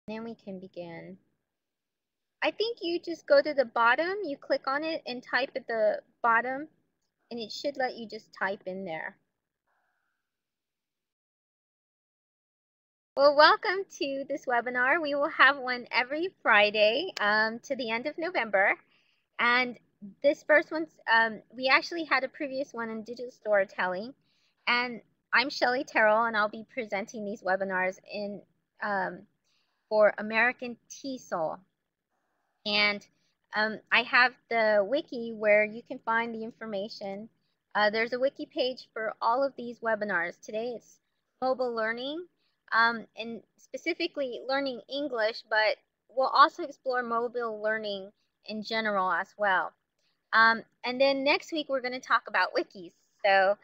Then we can begin. I think you just go to the bottom, you click on it and type at the bottom, and it should let you just type in there. Well, welcome to this webinar. We will have one every Friday to the end of November. And this first one's, we actually had a previous one in digital storytelling. And I'm Shelley Terrell, and I'll be presenting these webinars in for American TESOL. And I have the wiki where you can find the information. There's a wiki page for all of these webinars. Today it's mobile learning, and specifically learning English, but we'll also explore mobile learning in general as well. And then next week we're going to talk about wikis, so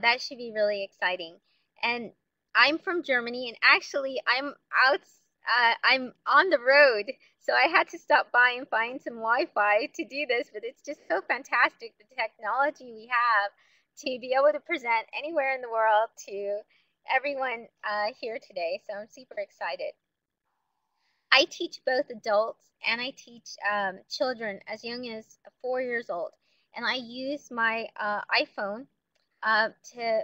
that should be really exciting. And I'm from Germany, and actually I'm on the road, so I had to stop by and find some Wi-Fi to do this, but it's just so fantastic, the technology we have to be able to present anywhere in the world to everyone here today, so I'm super excited. I teach both adults and I teach children as young as 4 years old, and I use my iPhone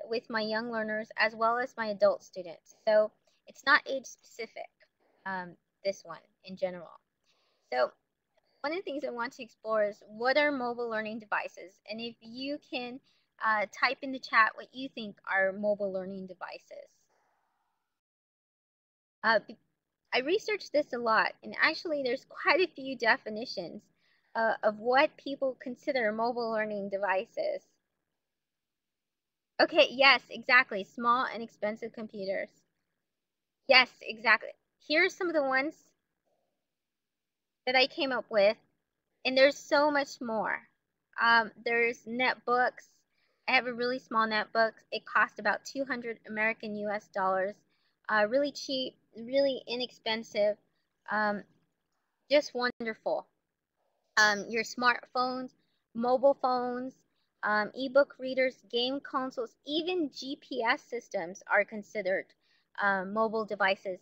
with my young learners as well as my adult students. So it's not age specific, this one in general. So one of the things I want to explore is what are mobile learning devices, and if you can type in the chat what you think are mobile learning devices. I researched this a lot, and actually there's quite a few definitions of what people consider mobile learning devices. Okay, yes, exactly. Small and expensive computers. Yes, exactly. Here are some of the ones that I came up with, and there's so much more. There's netbooks. I have a really small netbook. It cost about 200 American US dollars. Really cheap, really inexpensive, just wonderful. Your smartphones, mobile phones, ebook readers, game consoles, even GPS systems are considered mobile devices,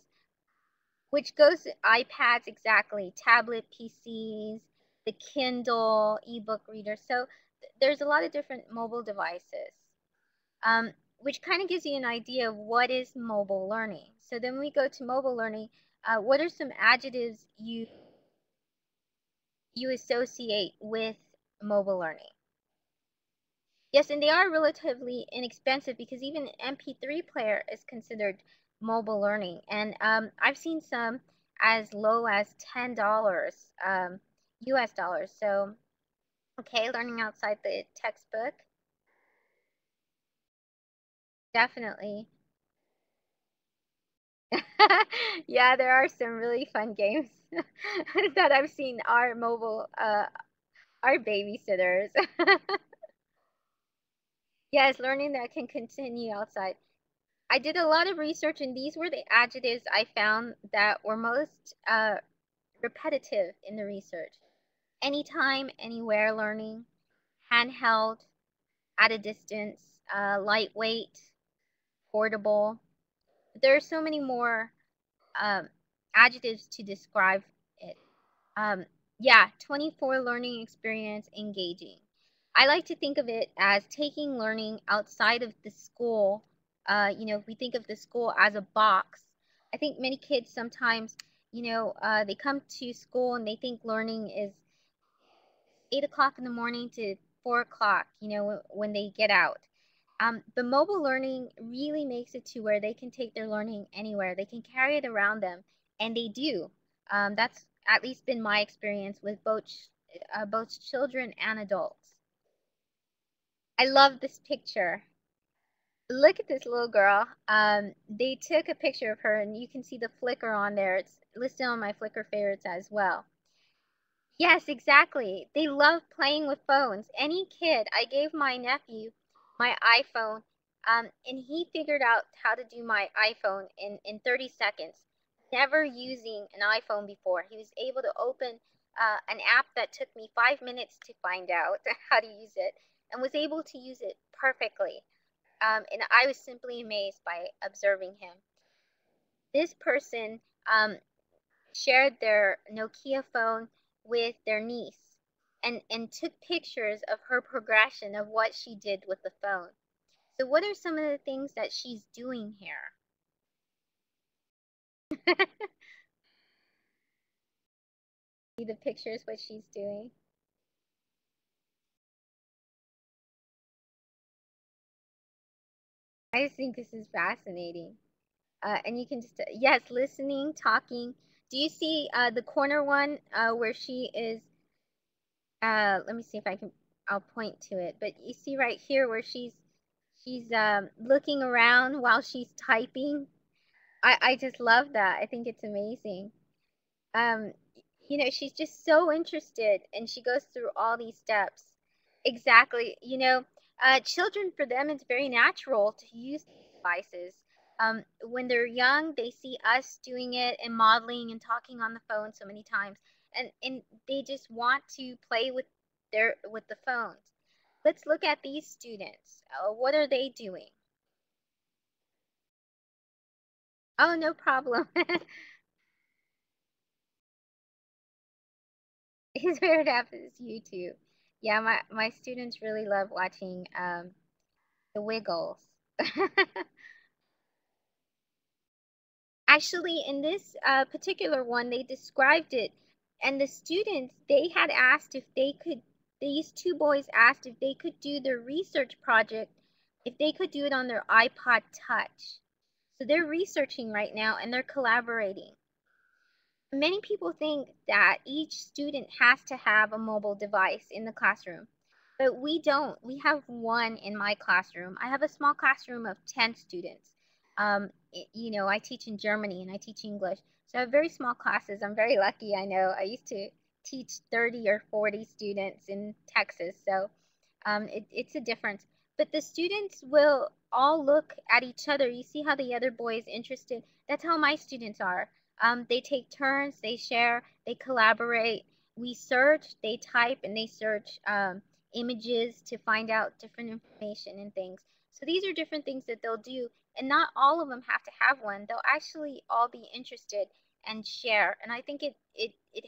which goes to iPads, exactly, tablet PCs, the Kindle, ebook reader. So there's a lot of different mobile devices, which kind of gives you an idea of what is mobile learning. So then we go to mobile learning. What are some adjectives you associate with mobile learning? Yes, and they are relatively inexpensive because even an MP3 player is considered mobile learning. And I've seen some as low as $10 US dollars. So, okay, learning outside the textbook, definitely. Yeah, there are some really fun games that I've seen are mobile, are babysitters. Yes, learning that can continue outside. I did a lot of research, and these were the adjectives I found that were most repetitive in the research. Anytime, anywhere learning, handheld, at a distance, lightweight, portable. There are so many more adjectives to describe it. Yeah, 24 learning experience, engaging. I like to think of it as taking learning outside of the school. If we think of the school as a box, I think many kids sometimes, they come to school and they think learning is 8 o'clock in the morning to 4 o'clock, when they get out. The mobile learning really makes it to where they can take their learning anywhere. They can carry it around them, and they do. That's at least been my experience with both children and adults. I love this picture. Look at this little girl. They took a picture of her, and you can see the Flickr on there. It's listed on my Flickr favorites as well. Yes, exactly. They love playing with phones. Any kid, I gave my nephew my iPhone, and he figured out how to do my iPhone in 30 seconds, never using an iPhone before. He was able to open an app that took me 5 minutes to find out how to use it, and was able to use it perfectly. And I was simply amazed by observing him. This person shared their Nokia phone with their niece and took pictures of her progression of what she did with the phone. So what are some of the things that she's doing here? See the pictures, what she's doing. I just think this is fascinating. And you can just, yes, listening, talking. Do you see the corner one where she is, let me see if I can, I'll point to it. But you see right here where she's looking around while she's typing. I just love that. I think it's amazing. Um, she's just so interested and she goes through all these steps. Exactly. Children, for them, it's very natural to use these devices. When they're young, they see us doing it and modeling and talking on the phone so many times, and they just want to play with the phones. Let's look at these students. What are they doing? Oh, no problem. His favorite app is YouTube. Yeah, my students really love watching the Wiggles. Actually, in this particular one, they described it, and the students, they had asked if they could, these two boys asked if they could do their research project, if they could do it on their iPod Touch. So they're researching right now and they're collaborating. Many people think that each student has to have a mobile device in the classroom, but we don't. We have one in my classroom. I have a small classroom of 10 students. I teach in Germany and I teach English, so I have very small classes. I'm very lucky. I know I used to teach 30 or 40 students in Texas, so it's a difference. But the students will all look at each other. You see how the other boy is interested? That's how my students are. They take turns, they share, they collaborate. We search, they type, and they search images to find out different information and things. So these are different things that they'll do, and not all of them have to have one. They'll actually all be interested and share, and I think it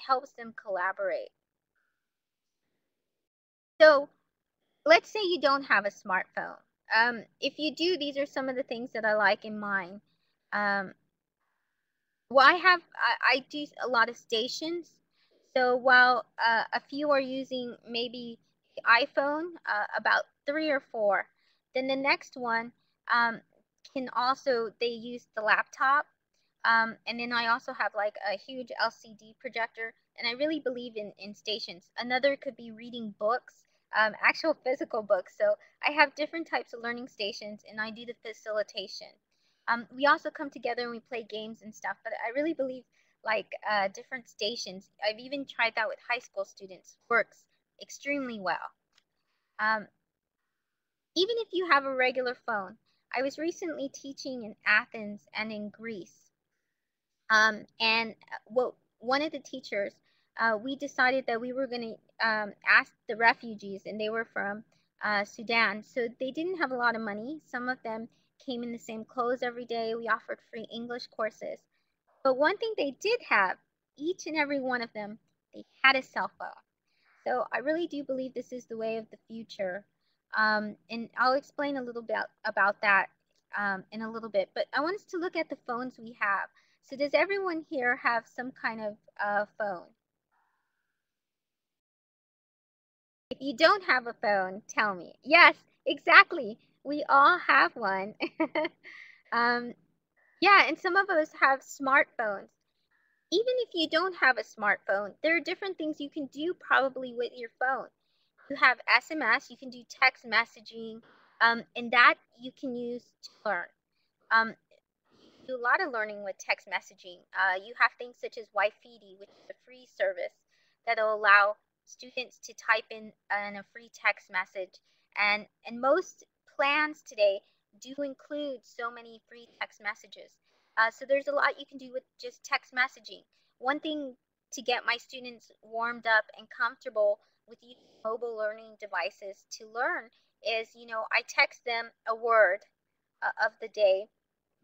helps them collaborate. So let's say you don't have a smartphone. If you do, these are some of the things that I like in mine. Um, well, I do a lot of stations. So while a few are using maybe the iPhone, about three or four, then the next one can also, they use the laptop. And then I also have like a huge LCD projector, and I really believe in stations. Another could be reading books, actual physical books. So I have different types of learning stations, and I do the facilitation. We also come together and we play games and stuff, but I really believe like different stations. I've even tried that with high school students. Works extremely well. Um, Even if you have a regular phone, I was recently teaching in Athens and in Greece. And what one of the teachers, we decided that we were going to ask the refugees, and they were from Sudan. So they didn't have a lot of money. Some of them came in the same clothes every day. We offered free English courses. But one thing they did have, each and every one of them, they had a cell phone. So I really do believe this is the way of the future. And I'll explain a little bit about that in a little bit. But I want us to look at the phones we have. So does everyone here have some kind of phone? If you don't have a phone, tell me. Yes, exactly. We all have one. um, yeah, and some of us have smartphones. Even if you don't have a smartphone, there are different things you can do probably with your phone. You have SMS, you can do text messaging, and that you can use to learn. Um, you do a lot of learning with text messaging. You have things such as Wi-Fi, which is a free service that will allow students to type in a free text message. And most plans today do include so many free text messages. So there's a lot you can do with just text messaging. One thing to get my students warmed up and comfortable with using mobile learning devices to learn is, I text them a word of the day.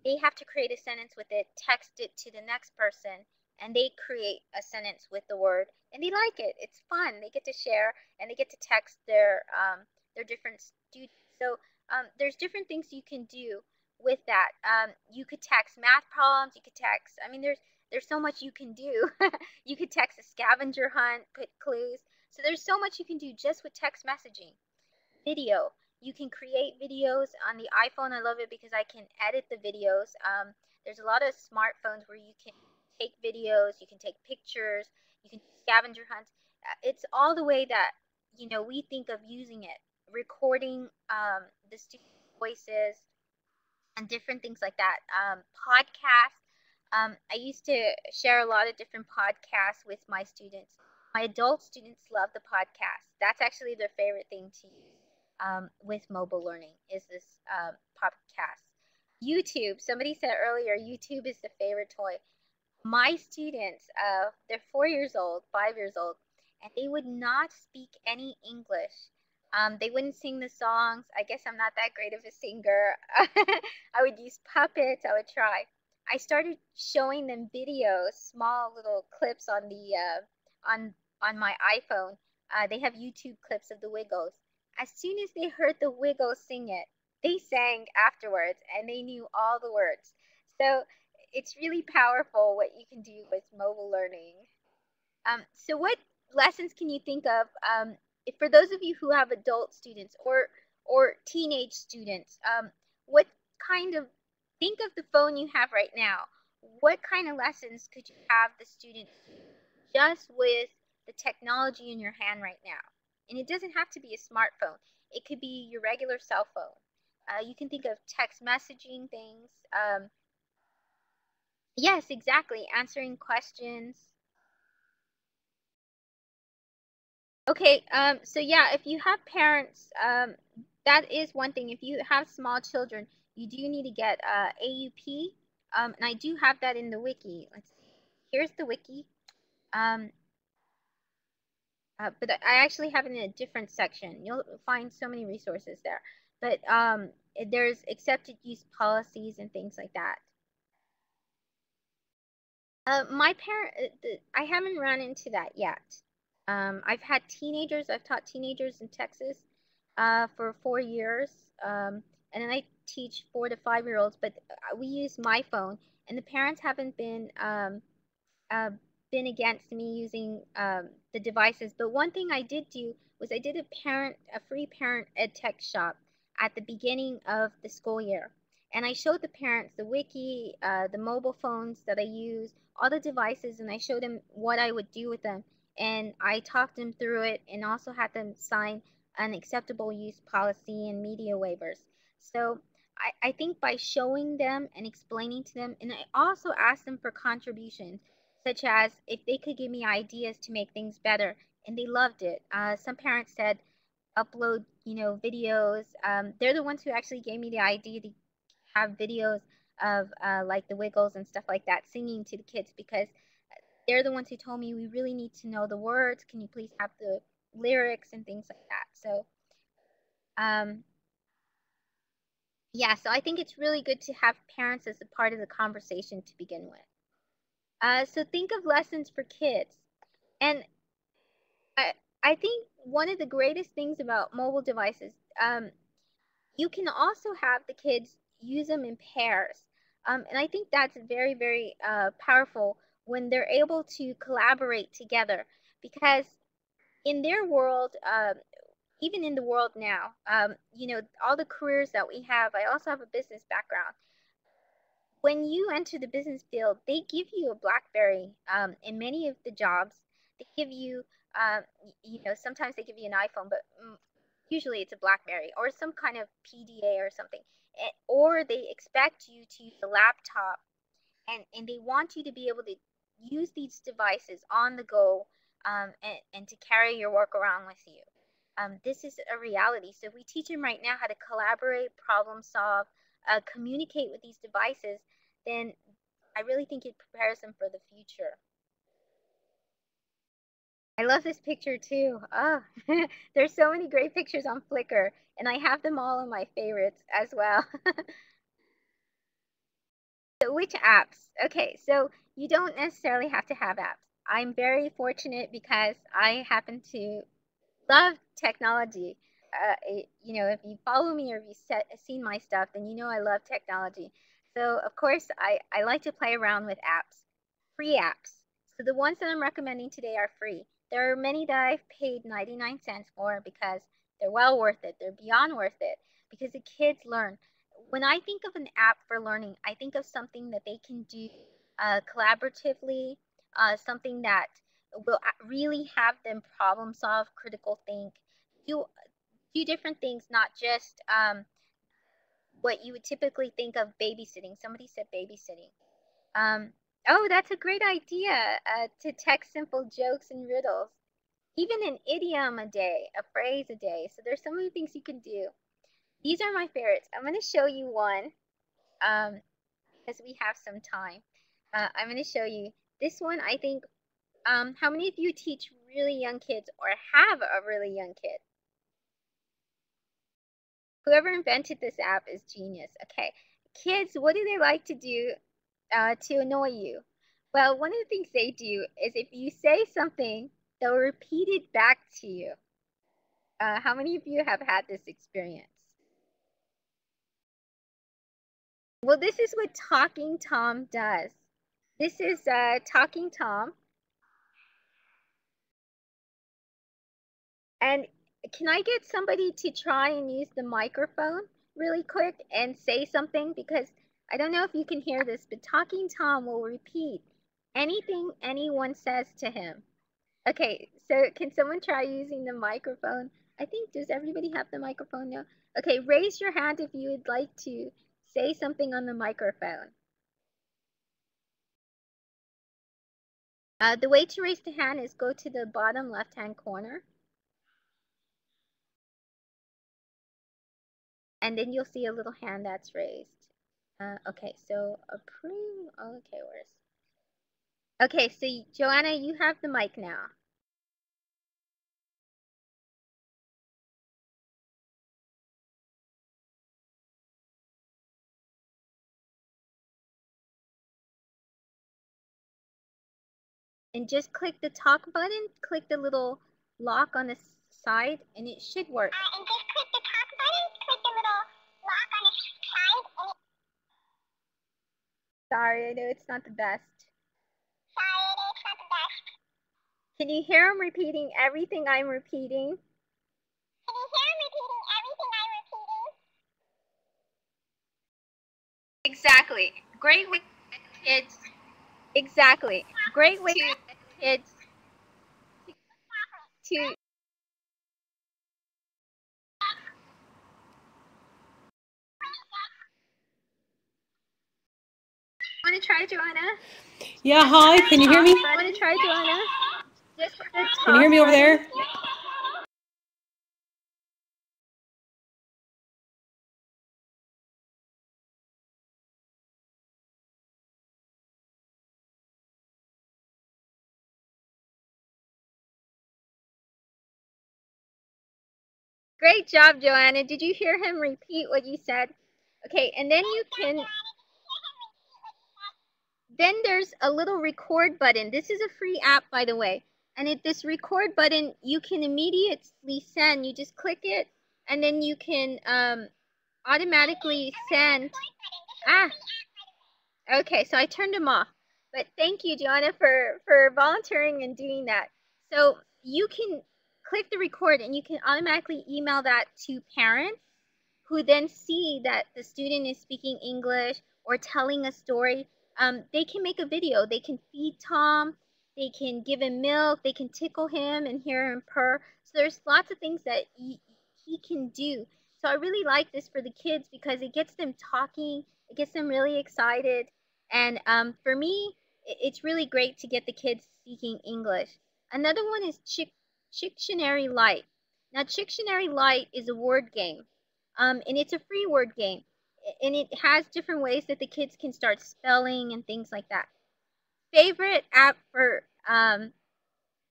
They have to create a sentence with it, text it to the next person, and they create a sentence with the word, and they like it. It's fun. They get to share, and they get to text their different students. So there's different things you can do with that. You could text math problems. You could text. I mean, there's so much you can do. You could text a scavenger hunt, put clues. So there's so much you can do just with text messaging. Video. You can create videos on the iPhone. I love it because I can edit the videos. There's a lot of smartphones where you can take videos, you can take pictures, you can do scavenger hunts. It's all the way that we think of using it, recording the students' voices and different things like that. Podcasts. I used to share a lot of different podcasts with my students. My adult students love the podcast. That's actually their favorite thing to use with mobile learning is this podcast. YouTube. Somebody said earlier, YouTube is the favorite toy. My students, they're 4 years old, 5 years old, and they would not speak any English. They wouldn't sing the songs. I guess I'm not that great of a singer. I would use puppets. I would try. I started showing them videos, small little clips on the on my iPhone. They have YouTube clips of the Wiggles. As soon as they heard the Wiggles sing it, they sang afterwards, and they knew all the words. So it's really powerful what you can do with mobile learning. So what lessons can you think of for those of you who have adult students or teenage students? What kind of think of the phone you have right now? What kind of lessons could you have the students do just with the technology in your hand right now? And it doesn't have to be a smartphone. It could be your regular cell phone. You can think of text messaging things. Yes, exactly. Answering questions. Okay, so yeah, if you have parents, that is one thing. If you have small children, you do need to get AUP, and I do have that in the wiki. Let's see. Here's the wiki, um, but I actually have it in a different section. You'll find so many resources there. But there's accepted use policies and things like that. My parent, I haven't run into that yet. I've had teenagers. I've taught teenagers in Texas for 4 years, and then I teach 4 to 5 year olds. But we use my phone, and the parents haven't uh, been against me using the devices. But one thing I did do was I did a free parent ed tech shop at the beginning of the school year. And I showed the parents the wiki, the mobile phones that I use, all the devices, and I showed them what I would do with them. And I talked them through it and also had them sign an acceptable use policy and media waivers. So I think by showing them and explaining to them, and I also asked them for contributions such as if they could give me ideas to make things better, and they loved it. Some parents said upload, videos. They're the ones who actually gave me the idea to have videos of like the Wiggles and stuff like that, singing to the kids because they're the ones who told me we really need to know the words. Can you please have the lyrics and things like that? So, um, yeah, so I think it's really good to have parents as a part of the conversation to begin with. So think of lessons for kids. And I, I think one of the greatest things about mobile devices, you can also have the kids use them in pairs. And I think that's very, very powerful when they're able to collaborate together because in their world, even in the world now, all the careers that we have, I also have a business background. When you enter the business field, they give you a BlackBerry. In many of the jobs, they give you, sometimes they give you an iPhone, but usually it's a BlackBerry or some kind of PDA or something. Or they expect you to use a laptop, and they want you to be able to use these devices on the go and to carry your work around with you. This is a reality. So if we teach them right now how to collaborate, problem solve, communicate with these devices, then I really think it prepares them for the future. I love this picture too. Oh, there's so many great pictures on Flickr, and I have them all in my favorites as well. So which apps? Okay, so you don't necessarily have to have apps. I'm very fortunate because I happen to love technology. If you follow me or if you've seen my stuff, then you know I love technology. So of course, I like to play around with apps, free apps. So the ones that I'm recommending today are free. There are many that I've paid 99 cents for because they're well worth it. They're beyond worth it because the kids learn. When I think of an app for learning, I think of something that they can do collaboratively, something that will really have them problem solve, critical think, do different things, not just what you would typically think of babysitting. Somebody said babysitting. Um, oh, that's a great idea to text simple jokes and riddles. Even an idiom a day, a phrase a day. So there's so many things you can do. These are my favorites. I'm going to show you one because we have some time. I'm going to show you this one. I think, how many of you teach really young kids or have a really young kid? Whoever invented this app is genius. Okay, kids, what do they like to do to annoy you? Well, one of the things they do is if you say something, they'll repeat it back to you. How many of you have had this experience? Well, this is what Talking Tom does. This is Talking Tom. And can I get somebody to try and use the microphone really quick and say something? Because I don't know if you can hear this, but Talking Tom will repeat anything anyone says to him. Okay, so can someone try using the microphone? I think, does everybody have the microphone now? Okay, raise your hand if you would like to say something on the microphone. The way to raise the hand is go to the bottom left-hand corner. And then you'll see a little hand that's raised. Okay, so approve. Okay, where's? Okay, so Joanna, you have the mic now. And just click the talk button, click the little lock on the side, and it should work. And just click the talk button, click the little lock on the side, and Sorry, I know it's not the best. sorry, I know it's not the best. Can you hear him repeating everything I'm repeating? Can you hear him repeating everything I'm repeating? Exactly. Great way to kids. Exactly. Great way to kids to. Want to try, Joanna? Yeah, hi. Can you hear me? Want to try, Joanna? Just Can you hear me over there? Great job, Joanna. Did you hear him repeat what you said? Okay, and then you can. Then there's a little record button. This is a free app, by the way. And at this record button, you can immediately send. You just click it, and then you can automatically send. Okay, so I turned them off. But thank you, Joanna, for volunteering and doing that. So you can click the record, and you can automatically email that to parents who then see that the student is speaking English or telling a story. They can make a video. They can feed Tom. They can give him milk. They can tickle him and hear him purr. So there's lots of things that he can do. So I really like this for the kids because it gets them talking. It gets them really excited. And for me, it's really great to get the kids speaking English. Another one is Chictionary Lite. Now, Chictionary Lite is a word game. And it's a free word game. And it has different ways that the kids can start spelling and things like that. Favorite app for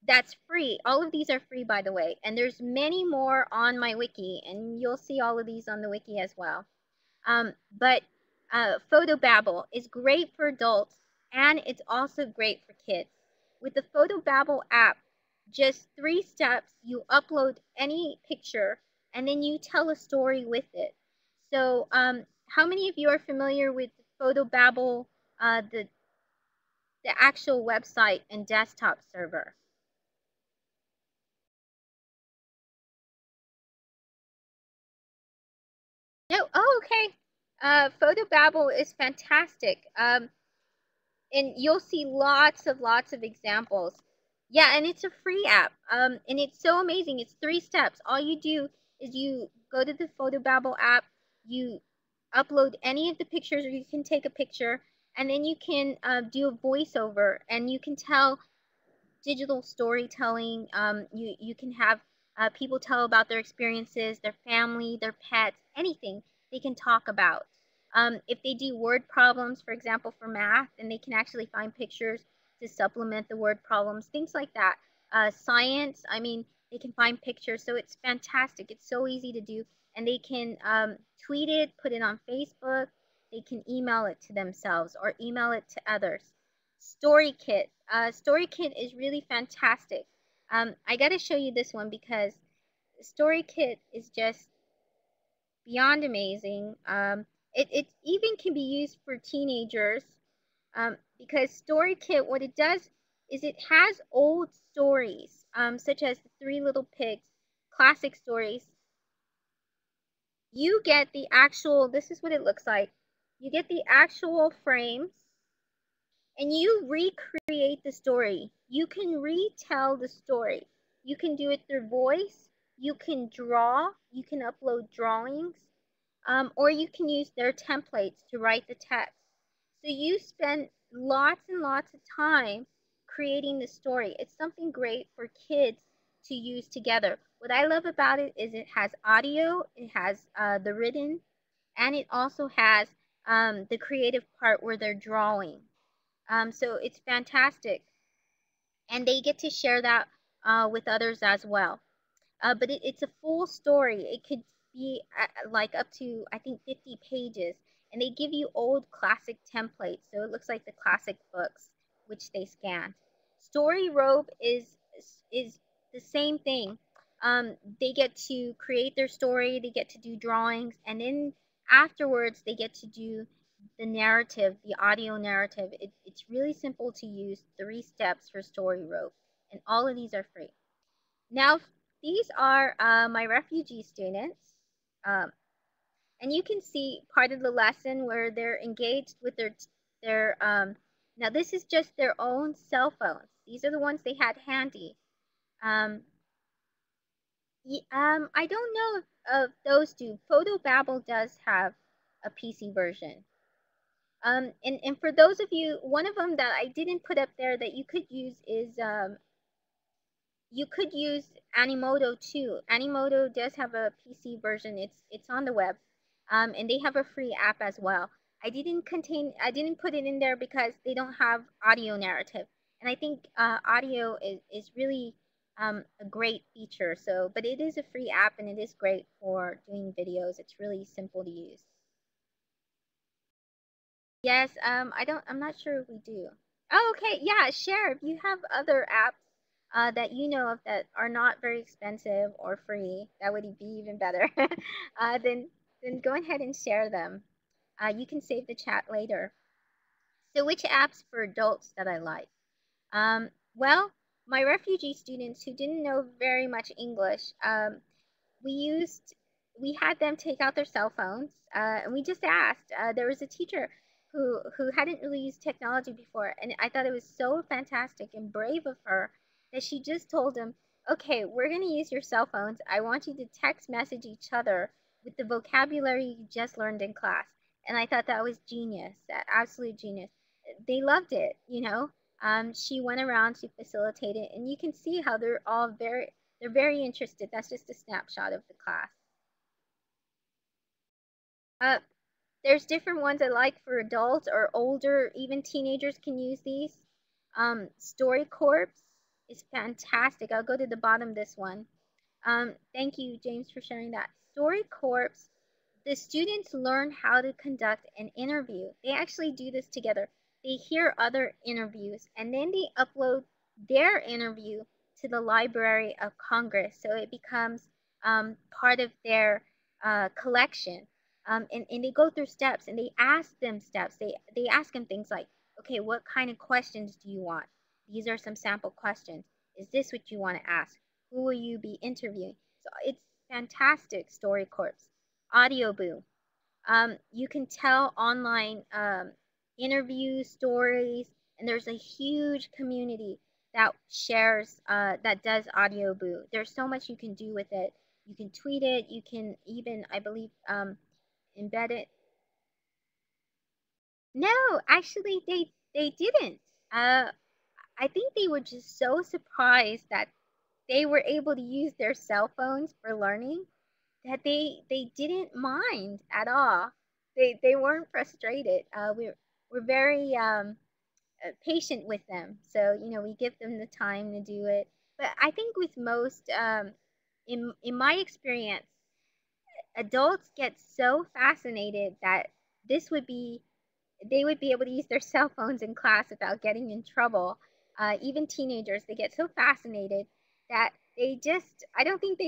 that's free. All of these are free, by the way. And there's many more on my wiki. And you'll see all of these on the wiki as well. But Photobabble is great for adults, and it's also great for kids. With the Photobabble app, just 3 steps, you upload any picture, and then you tell a story with it. So, how many of you are familiar with Photobabble, the actual website and desktop server? No? Oh, okay. Photobabble is fantastic. And you'll see lots of examples. Yeah, and it's a free app. And it's so amazing. It's 3 steps. All you do is you go to the Photobabble app, you upload any of the pictures, or you can take a picture, and then you can do a voiceover, and you can tell digital storytelling. You can have people tell about their experiences, their family, their pets, anything they can talk about. If they do word problems, for example, for math, then they can actually find pictures to supplement the word problems, things like that. Science, I mean, they can find pictures, so it's fantastic. It's so easy to do, and they can tweet it, put it on Facebook, they can email it to themselves or email it to others. StoryKit. StoryKit is really fantastic. I got to show you this one because StoryKit is just beyond amazing. It even can be used for teenagers because StoryKit, what it does is it has old stories, such as the Three Little Pigs, classic stories. You get the actual, this is what it looks like. You get the actual frames, and you recreate the story. You can retell the story. You can do it through voice. You can draw. You can upload drawings. Or you can use their templates to write the text. So you spend lots and lots of time creating the story. It's something great for kids to use together. What I love about it is it has audio, it has the written, and it also has the creative part where they're drawing. So it's fantastic, and they get to share that with others as well. But it's a full story. It could be like up to, I think, 50 pages, and they give you old classic templates, so it looks like the classic books which they scan. Story Robe is the same thing. They get to create their story, they get to do drawings, and then afterwards they get to do the narrative, the audio narrative. It's really simple to use. 3 steps for Story Robe, and all of these are free. Now, these are my refugee students, um, and you can see part of the lesson where they're engaged with now this is just their own cell phones. These are the ones they had handy. Um, I don't know if those do. Photobabble does have a PC version. And for those of you, one of them that I didn't put up there that you could use is you could use Animoto too. Animoto does have a PC version. It's on the web, and they have a free app as well. I didn't put it in there because they don't have audio narrative, and I think audio is really a great feature. So, but it is a free app, and it is great for doing videos. It's really simple to use. Yes, I'm not sure if we do. Oh, okay, yeah, share if you have other apps that you know of that are not very expensive or free. That would be even better. Then go ahead and share them. You can save the chat later. So which apps for adults that I like? Well, my refugee students who didn't know very much English, we had them take out their cell phones, and we just asked. There was a teacher who hadn't really used technology before, and I thought it was so fantastic and brave of her that she just told them, okay, we're going to use your cell phones. I want you to text message each other with the vocabulary you just learned in class. And I thought that was genius, absolute genius. They loved it, you know. She went around to facilitate it, and you can see how they're very interested. That's just a snapshot of the class. There's different ones I like for adults or older, even teenagers can use these. StoryCorps is fantastic. I'll go to the bottom of this one. Thank you, James, for sharing that. StoryCorps the students learn how to conduct an interview. They actually do this together. They hear other interviews and then they upload their interview to the Library of Congress. So it becomes part of their collection. And they go through steps and they ask them steps. They ask them things like, okay, what kind of questions do you want? These are some sample questions. Is this what you want to ask? Who will you be interviewing? So it's fantastic, StoryCorps. Audio Boom. You can tell online interviews, stories, and there's a huge community that shares, that does Audio Boo. There's so much you can do with it. You can tweet it. You can even, I believe, embed it. No, actually, they didn't. I think they were just so surprised that they were able to use their cell phones for learning that they didn't mind at all. They weren't frustrated. We're very patient with them, so we give them the time to do it. But I think with most, in my experience, adults get so fascinated that this would be they would be able to use their cell phones in class without getting in trouble. Even teenagers, they get so fascinated that they just, I don't think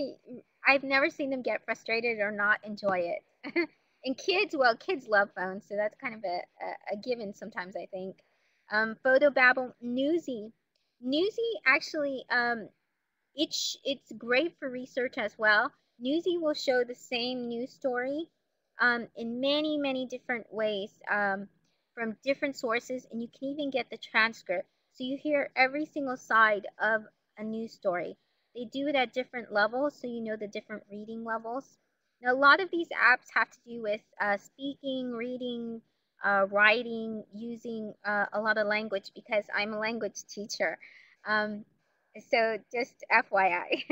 I've never seen them get frustrated or not enjoy it. And kids, well, kids love phones, so that's kind of a given sometimes, I think. Photobabble, Newsy. Newsy actually, it's great for research as well. Newsy will show the same news story in many, many different ways from different sources, and you can even get the transcript. So you hear every single side of a news story. They do it at different levels, so you know the different reading levels. Now, a lot of these apps have to do with speaking, reading, writing, using a lot of language because I'm a language teacher. Um, so just FYI.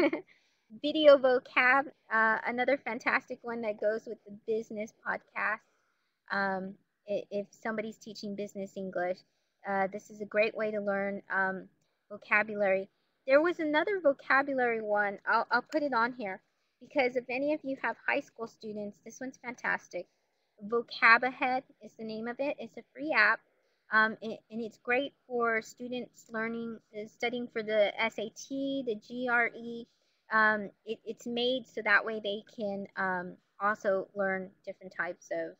Video vocab, another fantastic one that goes with the business podcast. Um, if somebody's teaching business English, this is a great way to learn vocabulary. There was another vocabulary one. I'll put it on here because if any of you have high school students, this one's fantastic. Vocab Ahead is the name of it. It's a free app. And it's great for students learning, studying for the SAT, the GRE. It's made so that way they can also learn different types of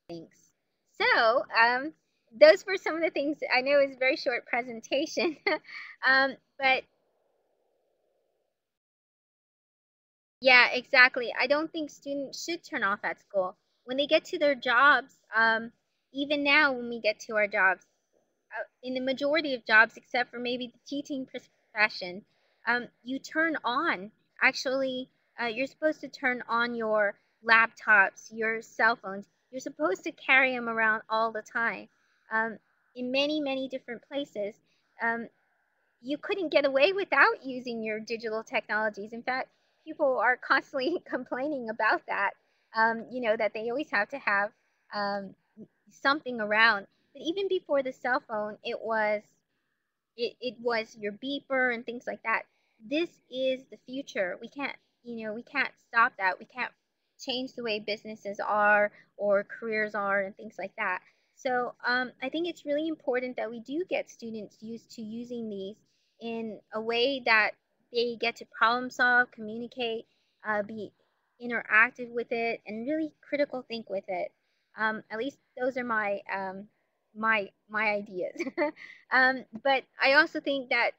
things. So those were some of the things. I know it was a very short presentation, but yeah, exactly. I don't think students should turn off at school. When they get to their jobs, even now when we get to our jobs, in the majority of jobs, except for maybe the teaching profession, you turn on. Actually, you're supposed to turn on your laptops, your cell phones. You're supposed to carry them around all the time. In many, many different places, um, you couldn't get away without using your digital technologies. In fact, people are constantly complaining about that. That they always have to have um, something around. But even before the cell phone, it was your beeper and things like that. This is the future. We can't stop that. We can't change the way businesses are or careers are and things like that. So I think it's really important that we do get students used to using these in a way that they get to problem solve, communicate, be interactive with it, and really critical think with it. At least those are my ideas. But I also think that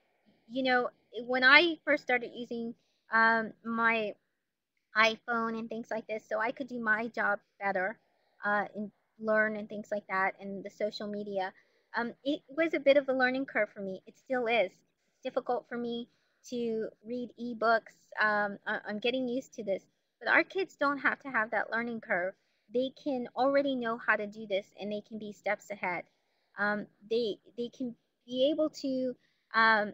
when I first started using my iPhone and things like this, so I could do my job better and learn and things like that, and the social media. It was a bit of a learning curve for me. It still is. It's difficult for me to read ebooks. I'm getting used to this, but our kids don't have to have that learning curve. They can already know how to do this, and they can be steps ahead. They can be able to, um,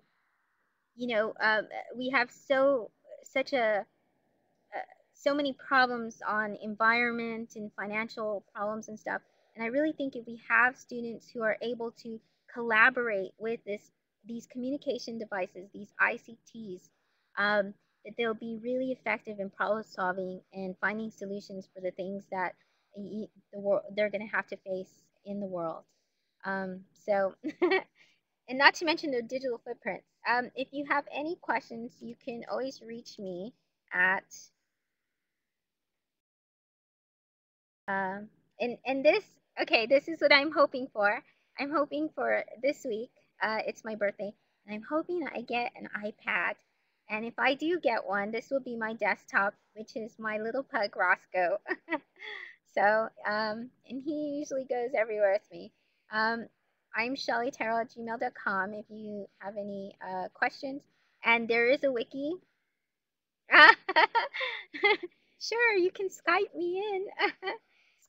we have such a so many problems on environment and financial problems and stuff. And I really think if we have students who are able to collaborate with these communication devices, these ICTs, that they'll be really effective in problem solving and finding solutions for the things that they're going to have to face in the world. So, and not to mention their digital footprints. If you have any questions, you can always reach me at and this, okay, this is what I'm hoping for. I'm hoping for this week. It's my birthday, and I'm hoping I get an iPad. And if I do get one, this will be my desktop, which is my little pug Roscoe. So, and he usually goes everywhere with me. I'm shellytarot@gmail.com if you have any questions. And there is a wiki. Sure, you can Skype me in.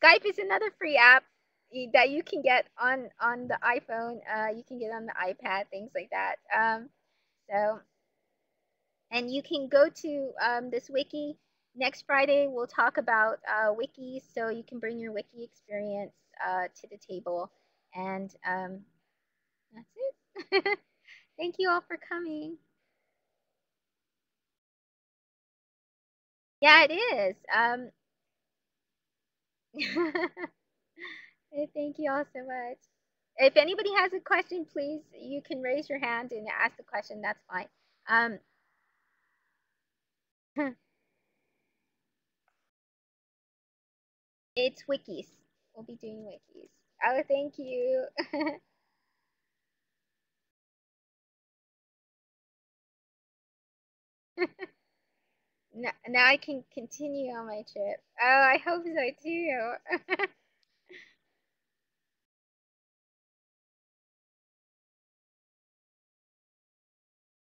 Skype is another free app that you can get on the iPhone. You can get on the iPad, things like that. So, and you can go to this wiki. Next Friday, we'll talk about wikis, so you can bring your wiki experience to the table. And that's it. Thank you all for coming. Yeah, it is. Thank you all so much. If anybody has a question, please, you can raise your hand and ask the question. That's fine. Um, it's wikis. We'll be doing wikis. Oh, thank you. Now I can continue on my trip. Oh, I hope so too.